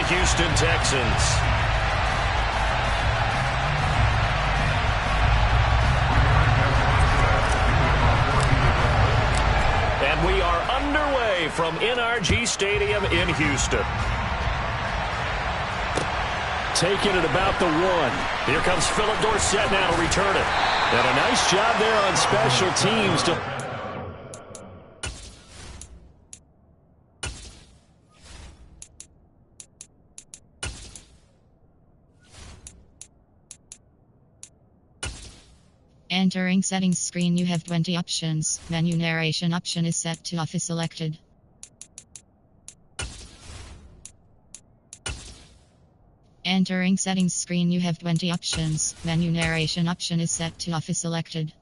Houston Texans. And we are underway from NRG Stadium in Houston. Taking it about the 1. Here comes Philip Dorsett now to return it. And a nice job there on special teams to... Entering settings screen, you have 20 options. Menu narration option is set to off is selected. Entering settings screen, you have 20 options. Menu narration option is set to off is selected.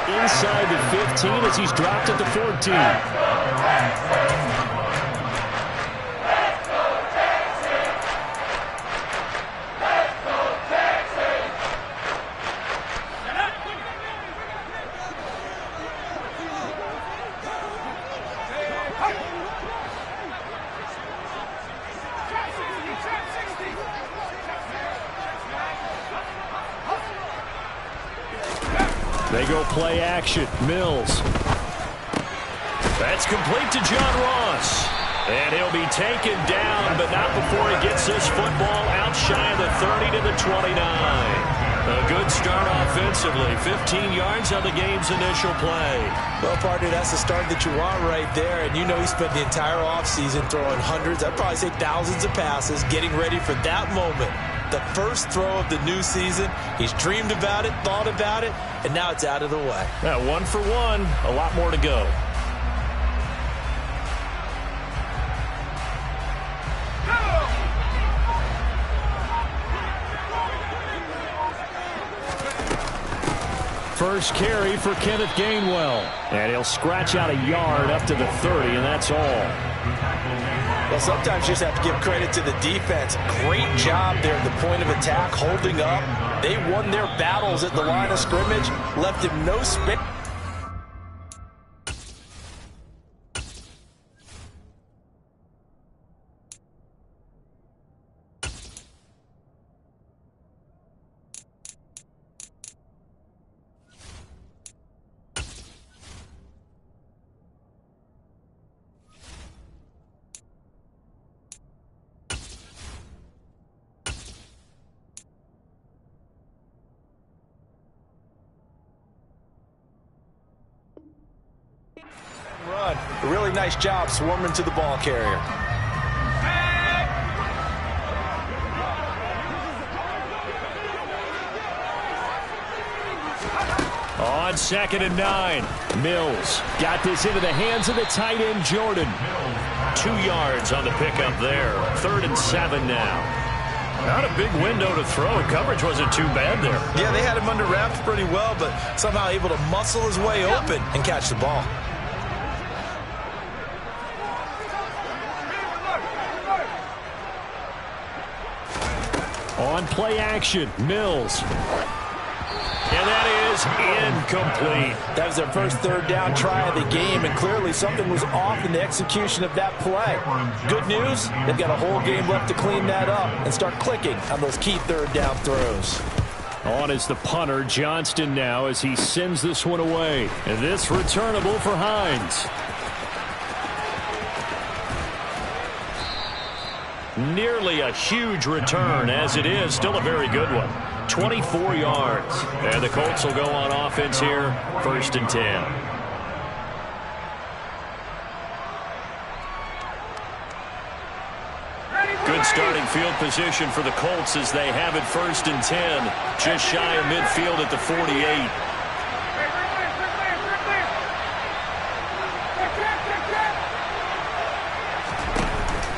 Inside the 15 as he's dropped at the 14. They go play action. Mills. That's complete to John Ross. And he'll be taken down, but not before he gets this football out shy of the 30 to the 29. A good start offensively. 15 yards on the game's initial play. Well, partner, that's the start that you want right there. And you know he spent the entire offseason throwing hundreds, I'd probably say thousands of passes, getting ready for that moment. The first throw of the new season. He's dreamed about it, thought about it, and now it's out of the way. Yeah, 1 for 1. A lot more to go. First carry for Kenneth Gainwell. And he'll scratch out a yard up to the 30, and that's all. Well, sometimes you just have to give credit to the defense. Great job there at the point of attack, holding up. They won their battles at the line of scrimmage, left him no space. Run. A really nice job swarming to the ball carrier. On 2nd and 9, Mills got this into the hands of the tight end, Jordan. 2 yards on the pickup there. 3rd and 7 now. Not a big window to throw. Coverage wasn't too bad there. Yeah, they had him under wraps pretty well, but somehow able to muscle his way open and catch the ball. On play action, Mills. And that is incomplete. That was their first 3rd down try of the game, and clearly something was off in the execution of that play. Good news, they've got a whole game left to clean that up and start clicking on those key 3rd down throws. On is the punter, Johnston, now as he sends this one away. And this returnable for Hines. Nearly a huge return, as it is still a very good one. 24 yards. And the Colts will go on offense here, 1st and 10. Good starting field position for the Colts as they have it 1st and 10. Just shy of midfield at the 48.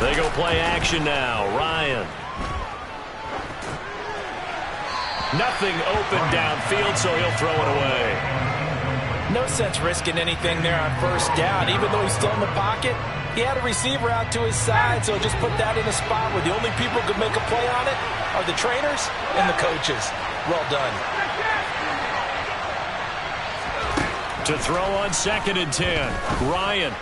They go play action now. Ryan. Nothing open downfield, so he'll throw it away. No sense risking anything there on 1st down. Even though he's still in the pocket, he had a receiver out to his side, so just put that in a spot where the only people who could make a play on it are the trainers and the coaches. Well done. To throw on 2nd and 10. Ryan.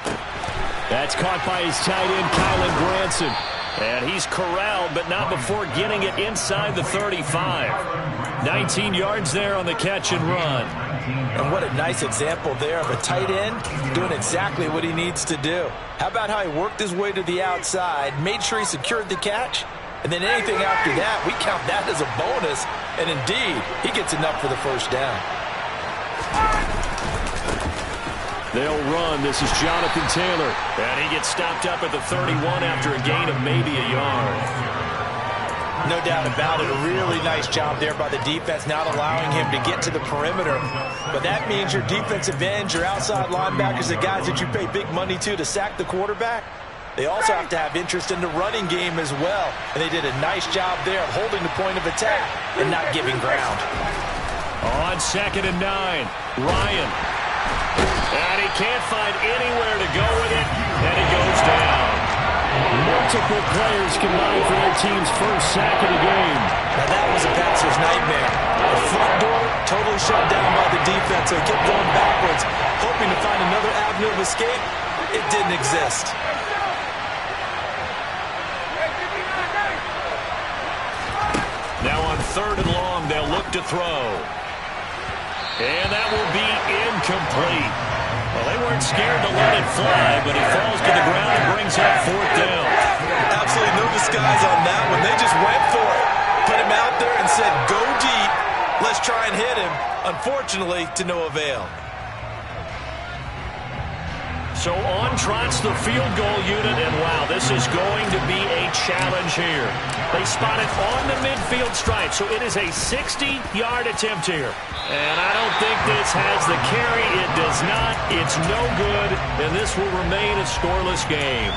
That's caught by his tight end, Kylan Granson. And he's corralled, but not before getting it inside the 35. 19 yards there on the catch and run. And what a nice example there of a tight end doing exactly what he needs to do. How about how he worked his way to the outside, made sure he secured the catch, and then anything after that, we count that as a bonus. And indeed, he gets enough for the 1st down. They'll run. This is Jonathan Taylor. And he gets stopped up at the 31 after a gain of maybe a yard. No doubt about it. A really nice job there by the defense, not allowing him to get to the perimeter. But that means your defensive ends, your outside linebackers, the guys that you pay big money to sack the quarterback, they also have to have interest in the running game as well. And they did a nice job there of holding the point of attack and not giving ground. On 2nd and 9, Ryan. And he can't find anywhere to go with it, and he goes down. Multiple players combined for their team's 1st sack of the game. Now that was a passer's nightmare. The front door totally shut down by the defense, so he kept going backwards, hoping to find another avenue of escape. It didn't exist. Now on 3rd and long, they'll look to throw. And that will be incomplete. Well, they weren't scared to let it fly, but he falls to the ground and brings up 4th down. Absolutely no disguise on that one. They just went for it. Put him out there and said, go deep. Let's try and hit him. Unfortunately, to no avail. So on trots the field goal unit, and wow, this is going to be a challenge here. They spot it on the midfield stripe, so it is a 60-yard attempt here. And I don't think this has the carry. It does not. It's no good, and this will remain a scoreless game.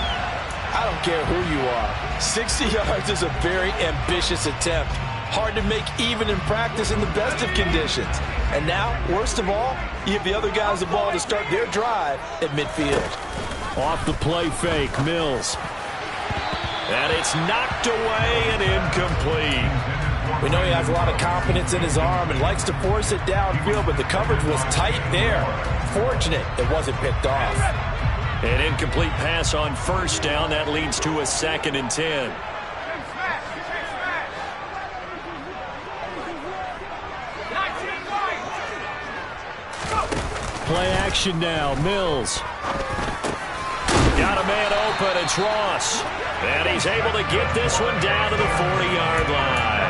I don't care who you are. 60 yards is a very ambitious attempt. Hard to make even in practice in the best of conditions. And now, worst of all, you give the other guys the ball to start their drive at midfield. Off the play fake, Mills. And it's knocked away and incomplete. We know he has a lot of confidence in his arm and likes to force it downfield, but the coverage was tight there. Fortunate it wasn't picked off. An incomplete pass on 1st down. That leads to a 2nd and 10. Play action now. Mills. Got a man open. It's Ross. And he's able to get this one down to the 40-yard line.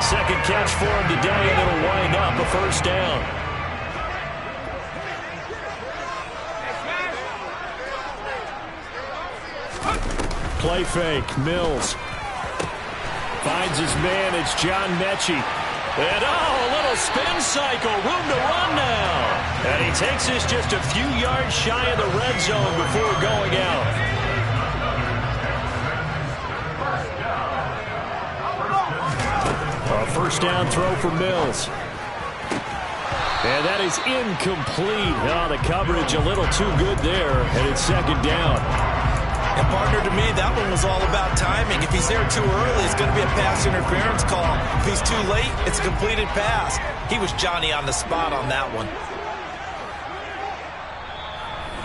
2nd catch for him today, and it'll wind up a 1st down. Play fake. Mills. Finds his man. It's John Mechie. And, a little spin cycle. Room to run now. And he takes this just a few yards shy of the red zone before going out. A 1st down throw for Mills. And that is incomplete. Oh, the coverage a little too good there. And it's 2nd down. And partner, to me, that one was all about timing. If he's there too early, it's going to be a pass interference call. If he's too late, it's a completed pass. He was Johnny on the spot on that one.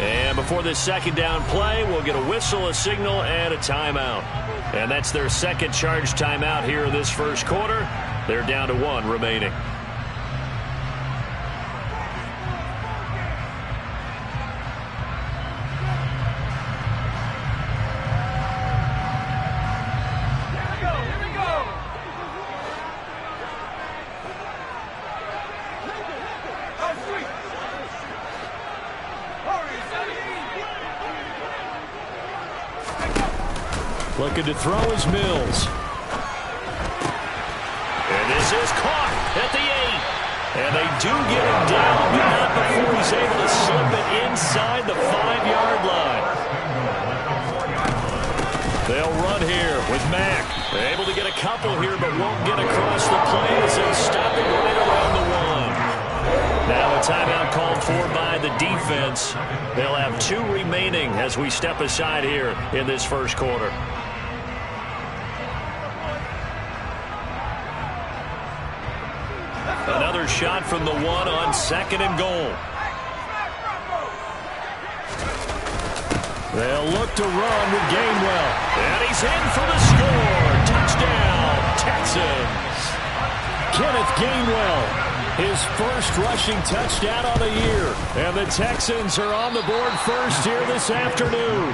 And before this 2nd down play, we'll get a whistle, a signal, and a timeout. And that's their 2nd charge timeout here in this 1st quarter. They're down to 1 remaining. Looking to throw is Mills. And this is caught at the 8. And they do get him down, but not before he's able to slip it inside the 5-yard line. They'll run here with Mack. They're able to get a couple here, but won't get across the plains and stop it right around the 1. Now a timeout called for by the defense. They'll have 2 remaining as we step aside here in this first quarter. Another shot from the 1 on 2nd and goal. They'll look to run with Gainwell. And he's in for the score. Touchdown, Texans. Kenneth Gainwell, his first rushing touchdown on the year. And the Texans are on the board first here this afternoon.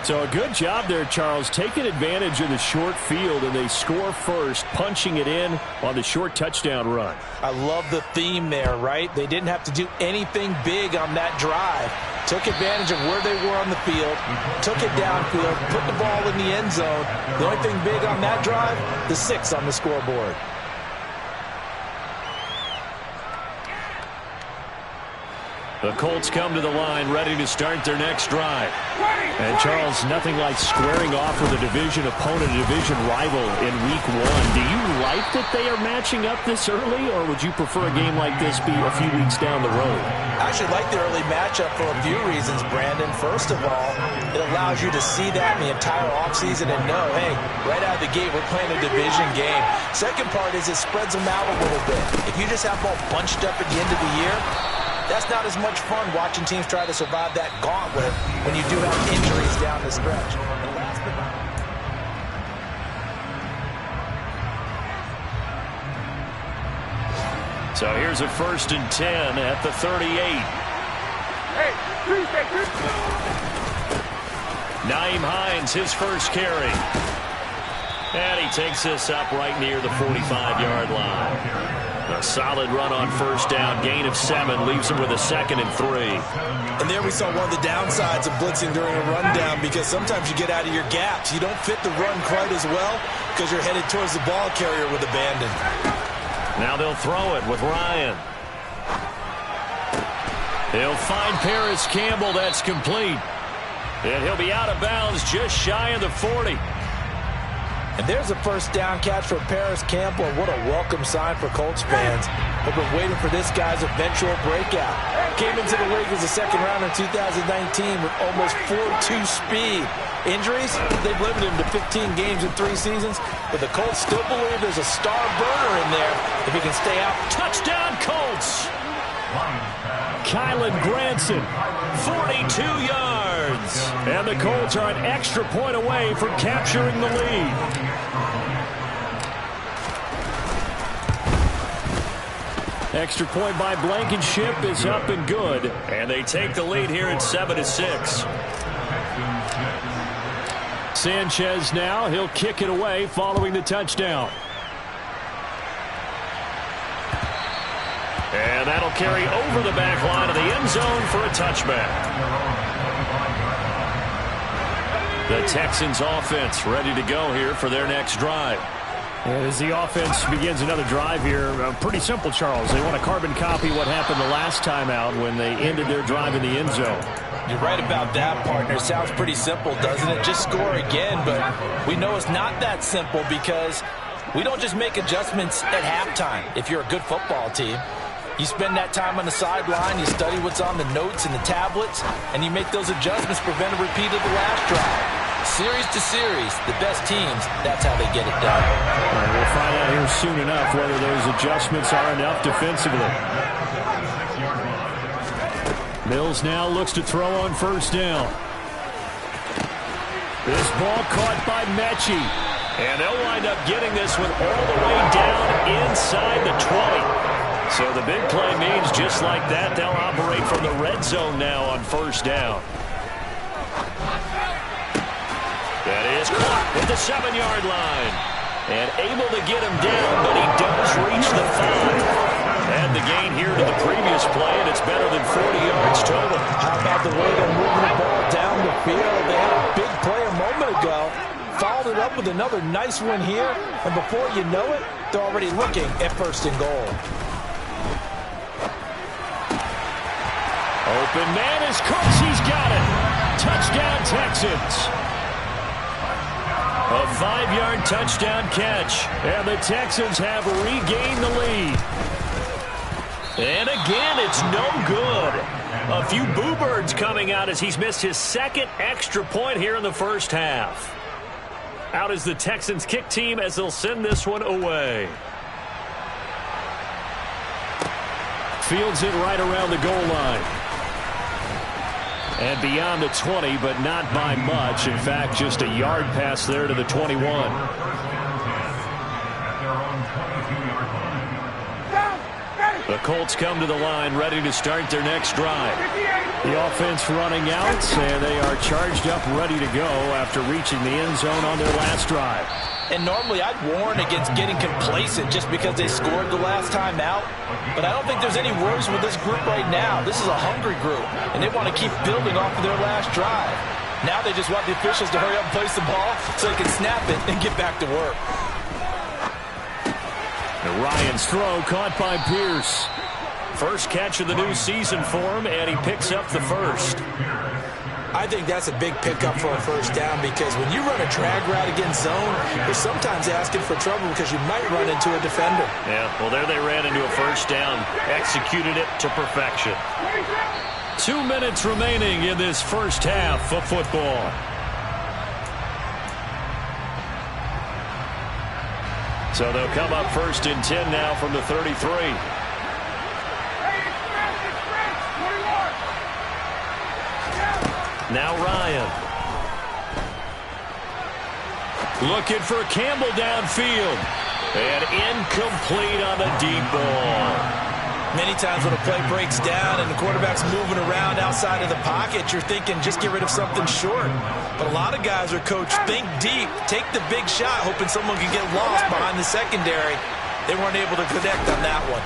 So a good job there, Charles, taking advantage of the short field, and they score first, punching it in on the short touchdown run. I love the theme there, right? They didn't have to do anything big on that drive. Took advantage of where they were on the field, took it downfield, put the ball in the end zone. The only thing big on that drive, the 6 on the scoreboard. The Colts come to the line ready to start their next drive. And Charles, nothing like squaring off with a division opponent, a division rival in week 1. Do you like that they are matching up this early, or would you prefer a game like this be a few weeks down the road? I actually like the early matchup for a few reasons, Brandon. First of all, it allows you to see that in the entire offseason and know, hey, right out of the gate, we're playing a division game. Second part is it spreads them out a little bit. If you just have them all bunched up at the end of the year, that's not as much fun watching teams try to survive that gauntlet when you do have injuries down the stretch. So here's a 1st and 10 at the 38. Nyheim Hines, his first carry. And he takes this up right near the 45-yard line. A solid run on 1st down, gain of 7, leaves him with a 2nd and 3. And there we saw one of the downsides of blitzing during a rundown, because sometimes you get out of your gaps. You don't fit the run quite as well because you're headed towards the ball carrier with abandon. Now they'll throw it with Ryan. He'll find Paris Campbell. That's complete. And he'll be out of bounds just shy of the 40. And there's a 1st down catch for Paris Campbell. What a welcome sign for Colts fans. They've been waiting for this guy's eventual breakout. Came into the league as a 2nd rounder in 2019 with almost 4.2 speed. Injuries, they've limited him to 15 games in 3 seasons, but the Colts still believe there's a star burner in there if he can stay out. Touchdown, Colts! Kylan Granson, 42 yards. And the Colts are an extra point away from capturing the lead. Extra point by Blankenship is up and good. And they take the lead here at 7-6. Sanchez now, he'll kick it away following the touchdown. And that'll carry over the back line of the end zone for a touchback. The Texans offense ready to go here for their next drive. As the offense begins another drive here, pretty simple, Charles. They want to carbon copy what happened the last time out when they ended their drive in the end zone. You're right about that, partner. Sounds pretty simple, doesn't it? Just score again, but we know it's not that simple because we don't just make adjustments at halftime if you're a good football team. You spend that time on the sideline, you study what's on the notes and the tablets, and you make those adjustments, prevent a repeat of the last drive. Series to series, the best teams, that's how they get it done. We'll find out here soon enough whether those adjustments are enough defensively. Mills now looks to throw on 1st down. This ball caught by Mechie. And they'll wind up getting this one all the way down inside the 20. So the big play means just like that, they'll operate from the red zone now on 1st down. That is caught at the 7-yard line. And able to get him down, but he does reach the 5. And the gain here to the previous play, and it's better than 40 yards total. How about the way they're moving the ball down the field? They had a big play a moment ago. come with another nice one here, and before you know it, they're already looking at 1st and goal. Open man is Colts. He's got it. Touchdown, Texans. A 5-yard touchdown catch. And the Texans have regained the lead. And again, it's no good. A few boo birds coming out as he's missed his 2nd extra point here in the first half. Out is the Texans kick team as they'll send this one away. Fields it right around the goal line. And beyond the 20, but not by much. In fact, just a yard pass there to the 21. The Colts come to the line ready to start their next drive. The offense running out, and they are charged up ready to go after reaching the end zone on their last drive. And normally I'd warn against getting complacent just because they scored the last time out. But I don't think there's any worries with this group right now. This is a hungry group, and they want to keep building off of their last drive. Now they just want the officials to hurry up and place the ball so they can snap it and get back to work. And Ryan's throw caught by Pierce. First catch of the new season for him, and he picks up the first. I think that's a big pickup for a first down because when you run a drag route against zone, you're sometimes asking for trouble because you might run into a defender. Yeah, well, there they ran into a first down, executed it to perfection. 2 minutes remaining in this first half of football. So they'll come up 1st and 10 now from the 33. Now Ryan. Looking for Campbell downfield. And incomplete on the deep ball. Many times when a play breaks down and the quarterback's moving around outside of the pocket, you're thinking just get rid of something short. But a lot of guys are coached, think deep, take the big shot, hoping someone can get lost behind the secondary. They weren't able to connect on that one.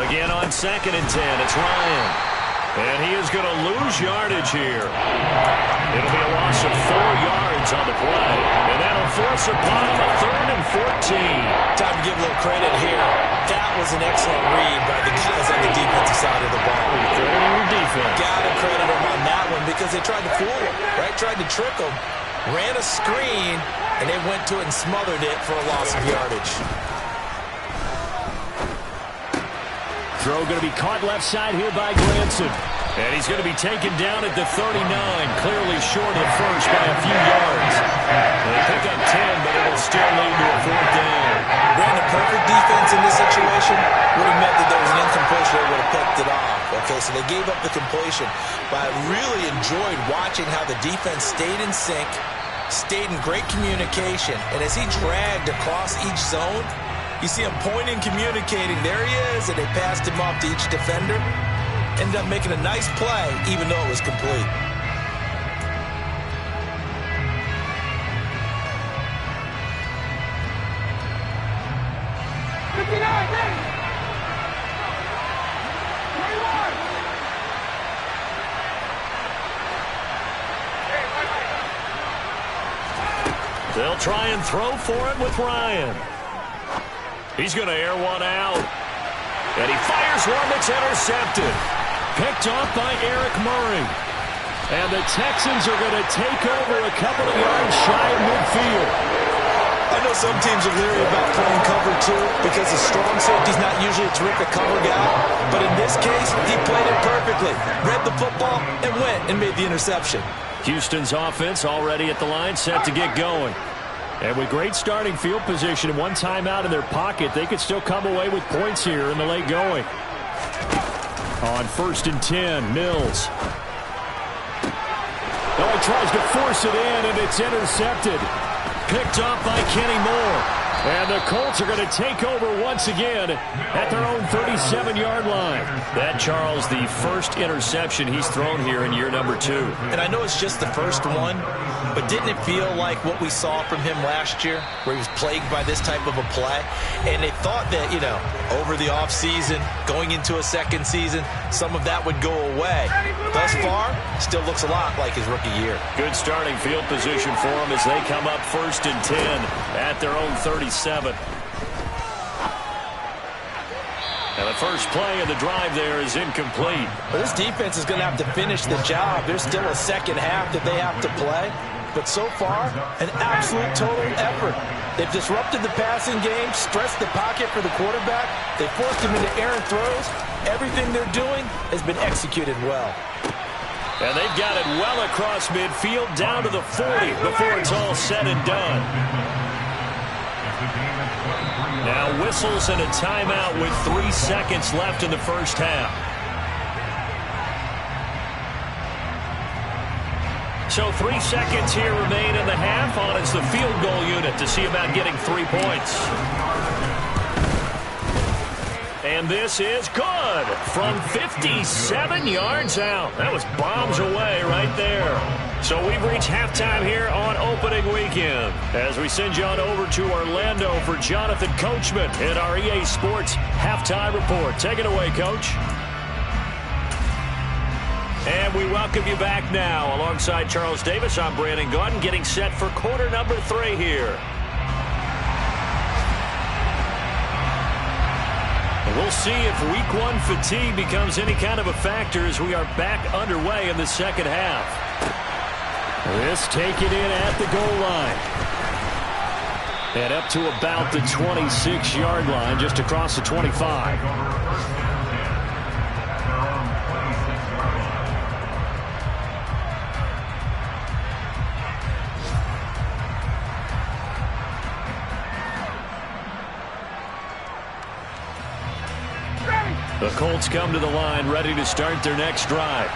Again on 2nd and 10, it's Ryan. And he is going to lose yardage here. It'll be a loss of 4 yards on the play. And that'll force a punt on 3rd and 14. Time to give a little credit here. That was an excellent read by the guys on the defensive side of the ball. Crediting your defense. Got to credit them on that one because they tried to fool him, right? Tried to trick him. Ran a screen, and they went to it and smothered it for a loss of yardage. Throw going to be caught left side here by Granson. And he's going to be taken down at the 39, clearly short of first by a few yards. They pick up 10, but it'll still lead to a 4th down. Ran the perfect defense in this situation would have meant that there was an incompletion. They would have picked it off. Okay, so they gave up the completion. But I really enjoyed watching how the defense stayed in sync, stayed in great communication, and as he dragged across each zone, you see him pointing, communicating. There he is, and they passed him off to each defender. Ended up making a nice play, even though it was complete. They'll try and throw for it with Ryan. He's going to air one out. And he fires one that's intercepted. Picked off by Eric Murray. And the Texans are going to take over a couple of yards shy of midfield. I know some teams are leery about playing cover 2 because the strong safety's not usually a terrific cover guy. But in this case, he played it perfectly. Read the football and went and made the interception. Houston's offense already at the line, set to get going. And with great starting field position and one timeout in their pocket, they could still come away with points here in the late going. On 1st and 10, Mills. Oh, he tries to force it in, and it's intercepted. Picked off by Kenny Moore. And the Colts are going to take over once again at their own 37-yard line. That, Charles, the first interception he's thrown here in year number 2. And I know it's just the first one, but didn't it feel like what we saw from him last year, where he was plagued by this type of a play? And they thought that, you know, over the offseason, going into a second season, some of that would go away. Thus far, still looks a lot like his rookie year. Good starting field position for him as they come up 1st and 10 at their own 37. And the first play of the drive there is incomplete. Well, this defense is going to have to finish the job. There's still a second half that they have to play. But so far, an absolute total effort. They've disrupted the passing game, stressed the pocket for the quarterback. They forced him into errant throws. Everything they're doing has been executed well. And they've got it well across midfield down to the 40 before it's all said and done. Now whistles and a timeout with 3 seconds left in the first half. So 3 seconds here remain in the half on as the field goal unit to see about getting 3 points. And this is good from 57 yards out. That was bombs away right there. So we've reached halftime here on opening weekend as we send you on over to Orlando for Jonathan Coachman in our EA Sports Halftime Report. Take it away, Coach. And we welcome you back now. Alongside Charles Davis, I'm Brandon Gaudin, getting set for quarter number 3 here. And we'll see if week 1 fatigue becomes any kind of a factor as we are back underway in the second half. This taken in at the goal line. And up to about the 26-yard line, just across the 25. The Colts come to the line ready to start their next drive.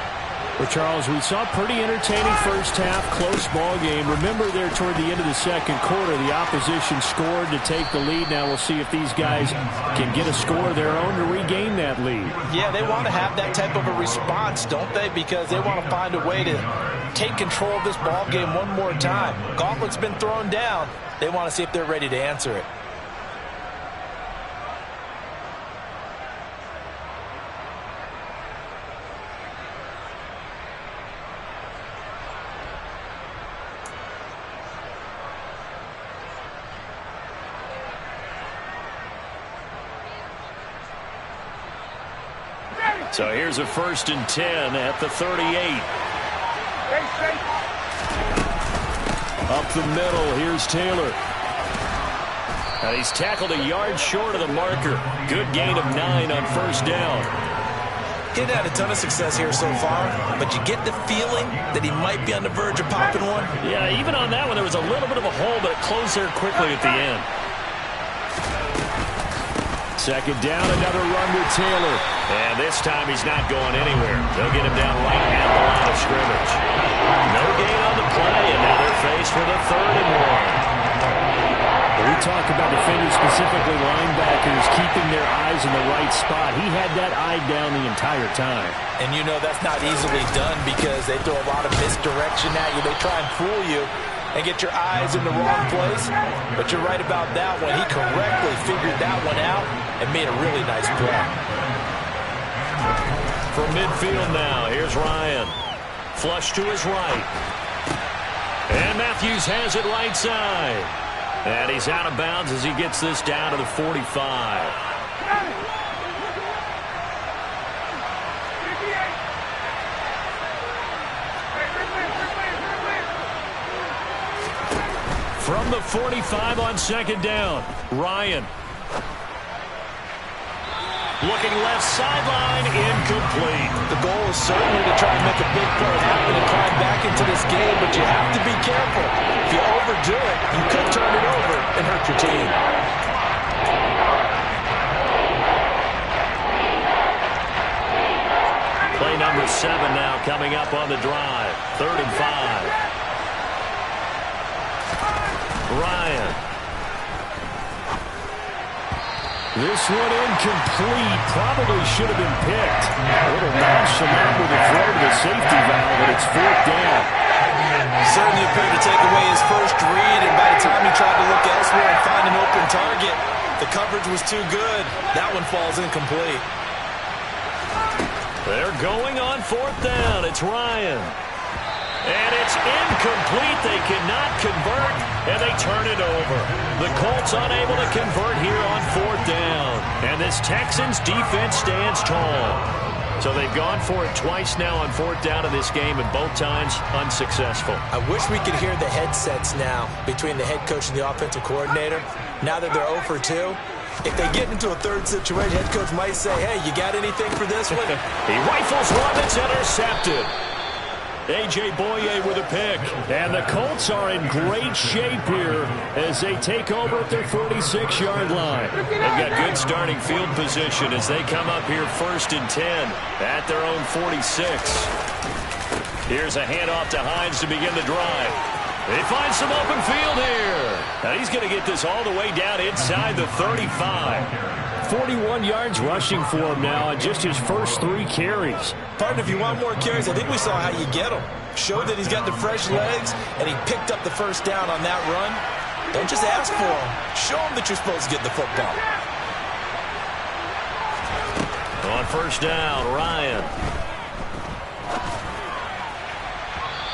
Well, Charles, we saw a pretty entertaining first half, close ball game. Remember there toward the end of the second quarter, the opposition scored to take the lead. Now we'll see if these guys can get a score of their own to regain that lead. Yeah, they want to have that type of a response, don't they? Because they want to find a way to take control of this ball game one more time. Gauntlet's been thrown down. They want to see if they're ready to answer it. So here's a 1st and 10 at the 38. Up the middle, here's Taylor. And he's tackled a yard short of the marker. Good gain of 9 on 1st down. He hadn't had a ton of success here so far, but you get the feeling that he might be on the verge of popping one. Yeah, even on that one, there was a little bit of a hole, but it closed there quickly at the end. Second down, another run with Taylor. And this time he's not going anywhere. They'll get him down right at the line of scrimmage. No gain on the play, and now they're faced with a 3rd and 1. We talk about defenders, specifically linebackers, keeping their eyes in the right spot. He had that eye down the entire time. And you know that's not easily done because they throw a lot of misdirection at you. They try and fool you and get your eyes in the wrong place. But you're right about that one. He correctly figured that one out and made a really nice play. From midfield now, here's Ryan. Flush to his right. And Matthews has it right side. And he's out of bounds as he gets this down to the 45. From the 45 on 2nd down, Ryan. Looking left sideline, incomplete. The goal is certainly to try and make a big play happen and climb back into this game, but you have to be careful. If you overdo it, you could turn it over and hurt your team. Play number 7 now coming up on the drive. 3rd and 5. Ryan. This one incomplete. Probably should have been picked. A little nonchalant with a throw to the safety valve, but it's 4th down. Certainly appeared to take away his first read, and by the time he tried to look elsewhere and find an open target, the coverage was too good. That one falls incomplete. They're going on 4th down. It's Ryan. And it's incomplete. They cannot convert, and they turn it over. The Colts unable to convert here on 4th down. And this Texans defense stands tall. So they've gone for it twice now on 4th down in this game, and both times unsuccessful. I wish we could hear the headsets now between the head coach and the offensive coordinator. Now that they're 0 for 2, if they get into a third situation, head coach might say, hey, you got anything for this one? He rifles one that's intercepted. A.J. Boye with a pick. And the Colts are in great shape here as they take over at their 46-yard line. They've got good starting field position as they come up here 1st and 10 at their own 46. Here's a handoff to Hines to begin the drive. They find some open field here. Now he's going to get this all the way down inside the 35. 41 yards rushing for him now on just his first 3 carries. Partner, if you want more carries, I think we saw how you get them. Show that he's got the fresh legs, and he picked up the first down on that run. Don't just ask for them. Show them that you're supposed to get the football. On 1st down, Ryan.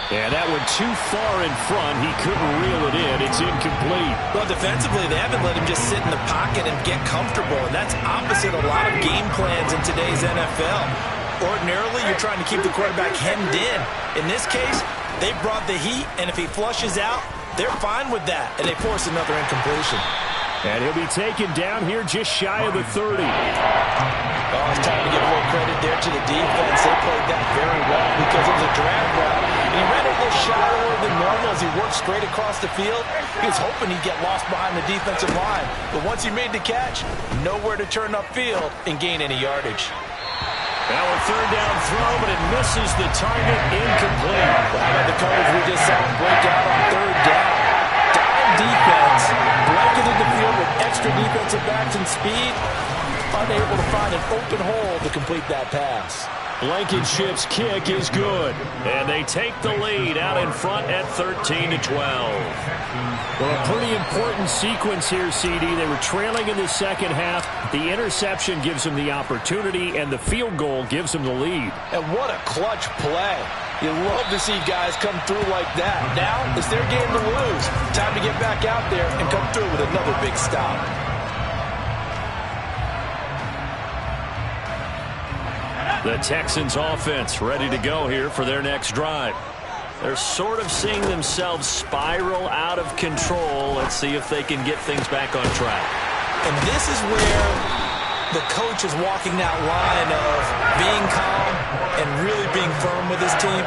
And that one too far in front. He couldn't reel it in. It's incomplete. Well, defensively, they haven't let him just sit in the pocket and get comfortable, and that's opposite a lot of game plans in today's NFL. Ordinarily, you're trying to keep the quarterback hemmed in. In this case, they brought the heat, and if he flushes out, they're fine with that, and they force another incompletion. And he'll be taken down here just shy of the 30. Oh, it's time to give a little credit there to the defense. They played that very well because it was a drag route. And he ran a little shallower than normal as he worked straight across the field. He was hoping he'd get lost behind the defensive line. But once he made the catch, nowhere to turn upfield and gain any yardage. Now a 3rd down throw, but it misses the target, incomplete. Well, how about the coverage we just saw him break out on 3rd down? Dime defense, blanketed the field with extra defensive backs and speed. Unable to find an open hole to complete that pass. Blankenship's kick is good. And they take the lead out in front at 13-12. Well, a pretty important sequence here, CD. They were trailing in the second half. The interception gives them the opportunity, and the field goal gives them the lead. And what a clutch play. You love to see guys come through like that. Now it's their game to lose. Time to get back out there and come through with another big stop. The Texans offense ready to go here for their next drive. They're sort of seeing themselves spiral out of control. Let's see if they can get things back on track. And this is where the coach is walking that line of being calm and really being firm with his team.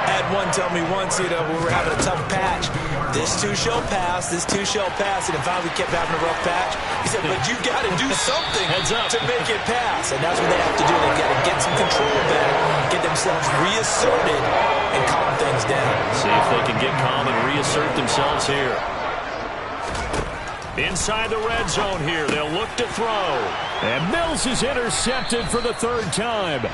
I had one tell me once, we were having a tough patch. This too shall pass, this too shall pass. And if finally we kept having a rough patch, he said, but you got to do something to make it pass. And that's what they have to do. They've got to get some control back, get themselves reasserted, and calm things down. See if they can get calm and reassert themselves here. Inside the red zone here, they'll look to throw. And Mills is intercepted for the 3rd time.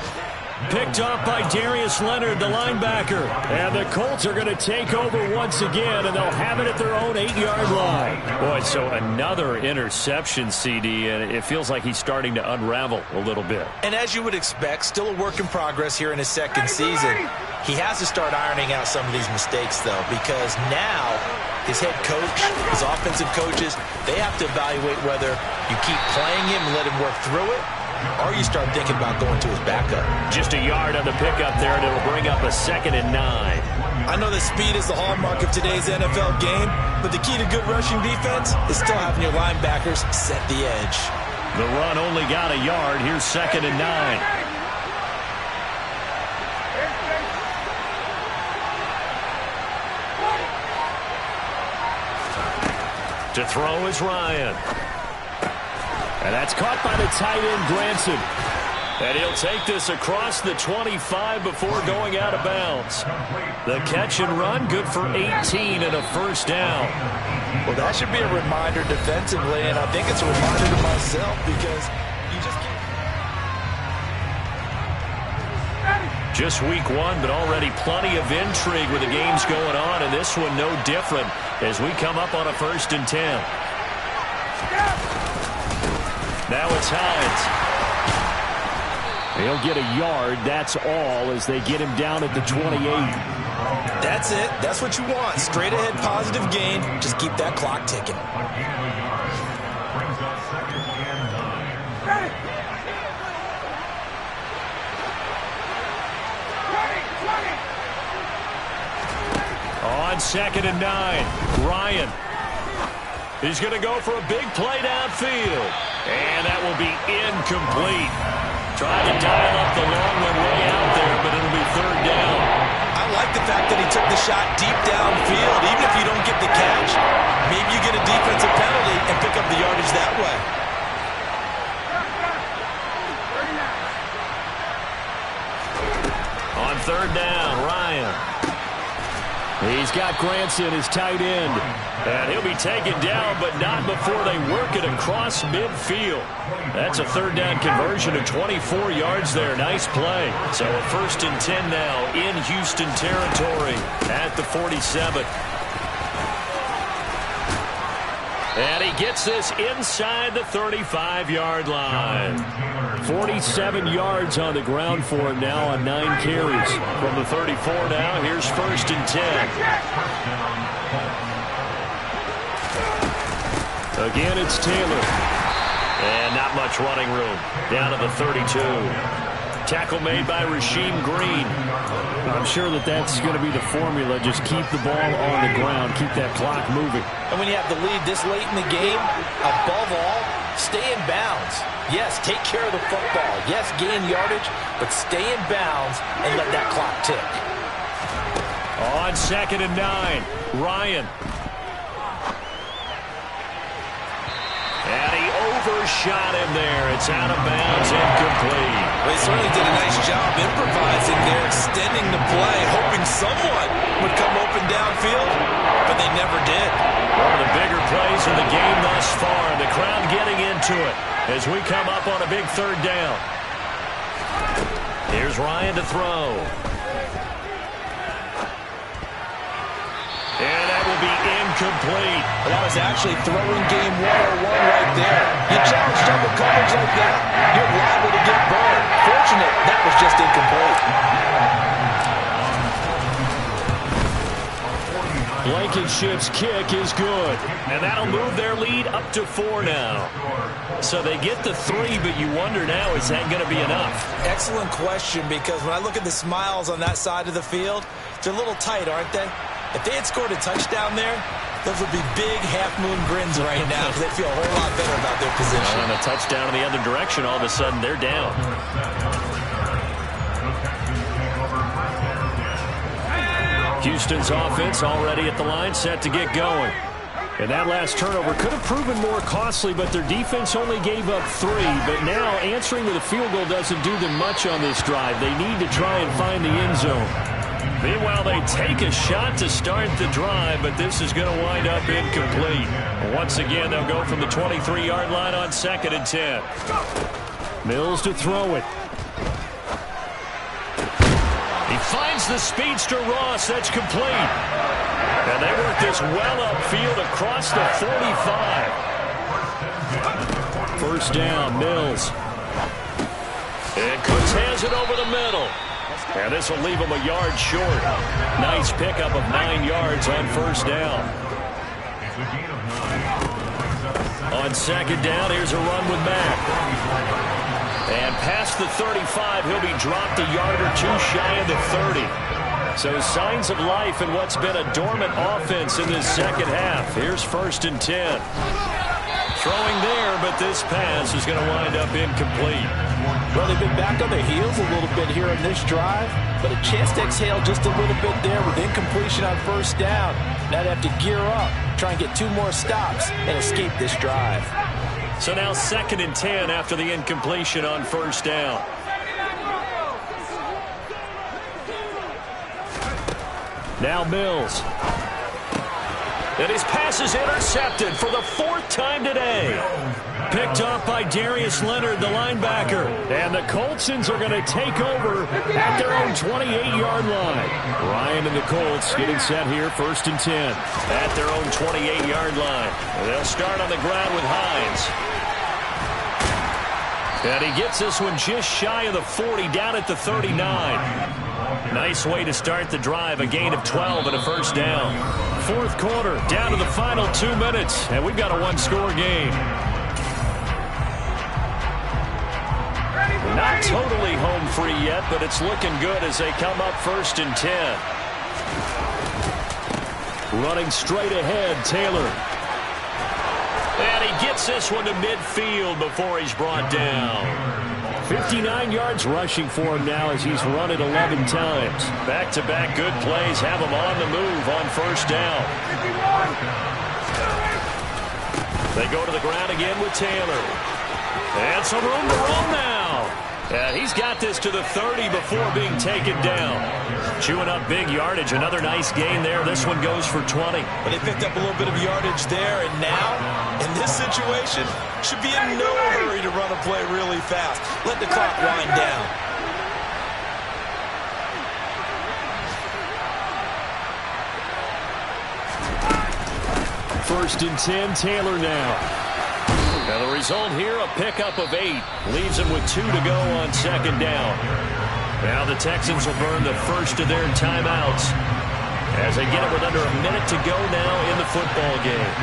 Picked up by Darius Leonard, the linebacker. And the Colts are going to take over once again, and they'll have it at their own 8-yard line. Boy, so another interception, CD, and it feels like he's starting to unravel a little bit. And as you would expect, still a work in progress here in his second season. He has to start ironing out some of these mistakes, though, because now his head coach, his offensive coaches, they have to evaluate whether you keep playing him and let him work through it, or you start thinking about going to his backup. Just a yard on the pickup there, and it'll bring up a 2nd and 9. I know that speed is the hallmark of today's NFL game, but the key to good rushing defense is still having your linebackers set the edge. The run only got a yard. Here's 2nd and 9. To throw is Ryan. And that's caught by the tight end, Granson. And he'll take this across the 25 before going out of bounds. The catch and run, good for 18 and a first down. Well, that should be a reminder defensively, and I think it's a reminder to myself because you just can't. Just week one, but already plenty of intrigue with the games going on, and this one no different as we come up on a 1st and 10. Now it's Hines. He'll get a yard, that's all, as they get him down at the 28. That's it. That's what you want. Straight ahead positive gain. Just keep that clock ticking. On 2nd and 9, Ryan. He's going to go for a big play downfield. And that will be incomplete. Trying to dial up the long one way out there, but it'll be 3rd down. I like the fact that he took the shot deep downfield. Even if you don't get the catch, maybe you get a defensive penalty and pick up the yardage that way. On 3rd down, Ryan. He's got Granson, his tight end. And he'll be taken down, but not before they work it across midfield. That's a 3rd down conversion of 24 yards there. Nice play. So a 1st and 10 now in Houston territory at the 47. And he gets this inside the 35-yard line. 47 yards on the ground for him now on 9 carries. From the 34 now, here's 1st and 10. Again, it's Taylor. And not much running room. Down to the 32. Tackle made by Rasheem Green. I'm sure that's going to be the formula. Just keep the ball on the ground. Keep that clock moving. And when you have the lead this late in the game, above all, stay in bounds. Yes, take care of the football. Yes, gain yardage, but stay in bounds and let that clock tick. On 2nd and 9, Ryan. And he overshot him there. It's out of bounds, incomplete. Well, he certainly did a nice job improvising there, extending the play, hoping someone would come open downfield, but they never did. One of the bigger plays in the game thus far. The crowd getting into it as we come up on a big 3rd down. Here's Ryan to throw. And that will be incomplete. Well, that was actually throwing game 101 right there. You challenge double coverage like that, you're liable to get burned. Fortunate, that was just incomplete. Blankenship's kick is good. And that'll move their lead up to 4 now. So they get the 3, but you wonder now, is that going to be enough? Excellent question, because when I look at the smiles on that side of the field, they're a little tight, aren't they? If they had scored a touchdown there, those would be big half-moon grins right now because they feel a whole lot better about their position. And a touchdown in the other direction, all of a sudden they're down. Houston's offense already at the line, set to get going. And that last turnover could have proven more costly, but their defense only gave up 3. But now answering with a field goal doesn't do them much on this drive. They need to try and find the end zone. Meanwhile, they take a shot to start the drive, but this is going to wind up incomplete. Once again, they'll go from the 23-yard line on 2nd and 10. Mills to throw it. He finds the speedster Ross. That's complete. And they work this well upfield across the 45. 1st down, Mills. And Cooks has it over the middle. And this will leave him a yard short. Nice pickup of 9 yards on 1st down. On 2nd down, here's a run with Mack. And past the 35, he'll be dropped a yard or 2 shy of the 30. So signs of life in what's been a dormant offense in this second half. Here's 1st and 10. Throwing there, but this pass is going to wind up incomplete. Well, they've been back on their heels a little bit here in this drive, but a chance to exhale just a little bit there with incompletion on 1st down. Now they have to gear up, try and get 2 more stops, and escape this drive. So now 2nd and 10 after the incompletion on 1st down. Now Mills. And his pass is intercepted for the 4th time today. Picked off by Darius Leonard, the linebacker. And the Coltsons are going to take over at their own 28-yard line. Ryan and the Colts getting set here, 1st and 10. At their own 28-yard line. They'll start on the ground with Hines. And he gets this one just shy of the 40, down at the 39. Nice way to start the drive, a gain of 12 and a 1st down. 4th quarter, down to the final 2 minutes, and we've got a 1-score game. Not totally home free yet, but it's looking good as they come up 1st and 10. Running straight ahead, Taylor. And he gets this one to midfield before he's brought down. 59 yards rushing for him now as he's run it 11 times. Back-to-back good plays have him on the move on 1st down. They go to the ground again with Taylor. And some room to roll now. And he's got this to the 30 before being taken down. Chewing up big yardage. Another nice gain there. This one goes for 20. But they picked up a little bit of yardage there, and now, in this situation, should be in no hurry to run a play really fast. Let the clock wind down. First and 10, Taylor now. Now the result here, a pickup of 8. Leaves him with 2 to go on 2nd down. Now the Texans will burn the first of their timeouts as they get it with under a minute to go now in the football game.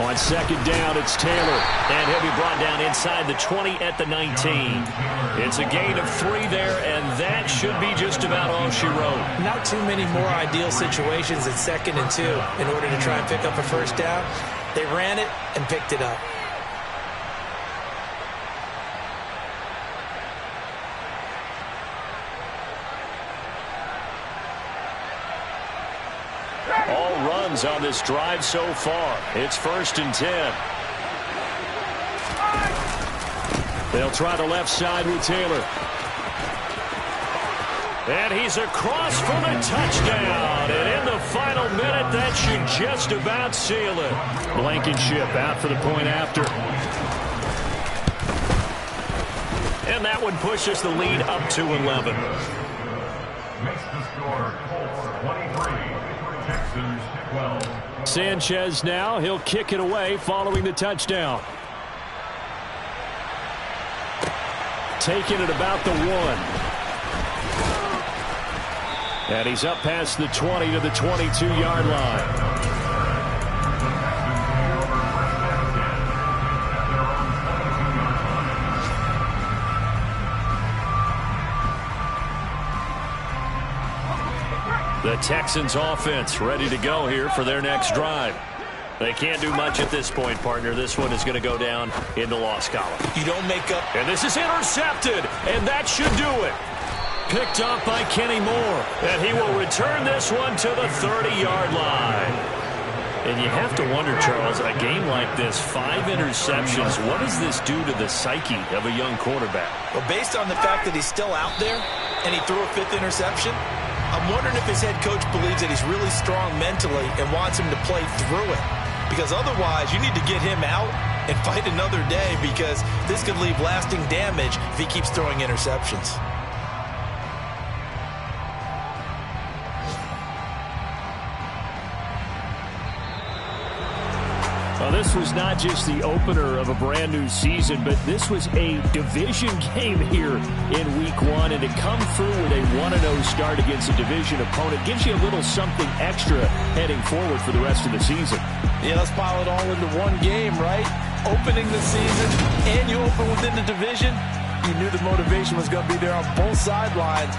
On 2nd down, it's Taylor. And he'll be brought down inside the 20 at the 19. It's a gain of 3 there, and that should be just about all she wrote. Not too many more ideal situations at 2nd and 2 in order to try and pick up a 1st down. They ran it and picked it up. All runs on this drive so far. It's 1st and 10. They'll try the left side with Taylor. And he's across for the touchdown. And in the final minute, that should just about seal it. Blankenship out for the point after. And that one pushes the lead up to 11. Makes the score Colts 23. Texans 12. Sanchez now. He'll kick it away following the touchdown. Taking it about the 1. And he's up past the 20 to the 22-yard line. The Texans offense ready to go here for their next drive. They can't do much at this point, partner. This one is going to go down in the loss column. You don't make up. And this is intercepted, and that should do it. Picked up by Kenny Moore, and he will return this one to the 30-yard line. And you have to wonder, Charles, a game like this, 5 interceptions, what does this do to the psyche of a young quarterback? Well, based on the fact that he's still out there and he threw a 5th interception, I'm wondering if his head coach believes that he's really strong mentally and wants him to play through it. Because otherwise, you need to get him out and fight another day, because this could leave lasting damage if he keeps throwing interceptions. Well, this was not just the opener of a brand new season, but this was a division game here in week 1. And to come through with a 1-0 start against a division opponent gives you a little something extra heading forward for the rest of the season. Yeah, let's pile it all into one game, right? Opening the season, and you open within the division. You knew the motivation was going to be there on both sidelines.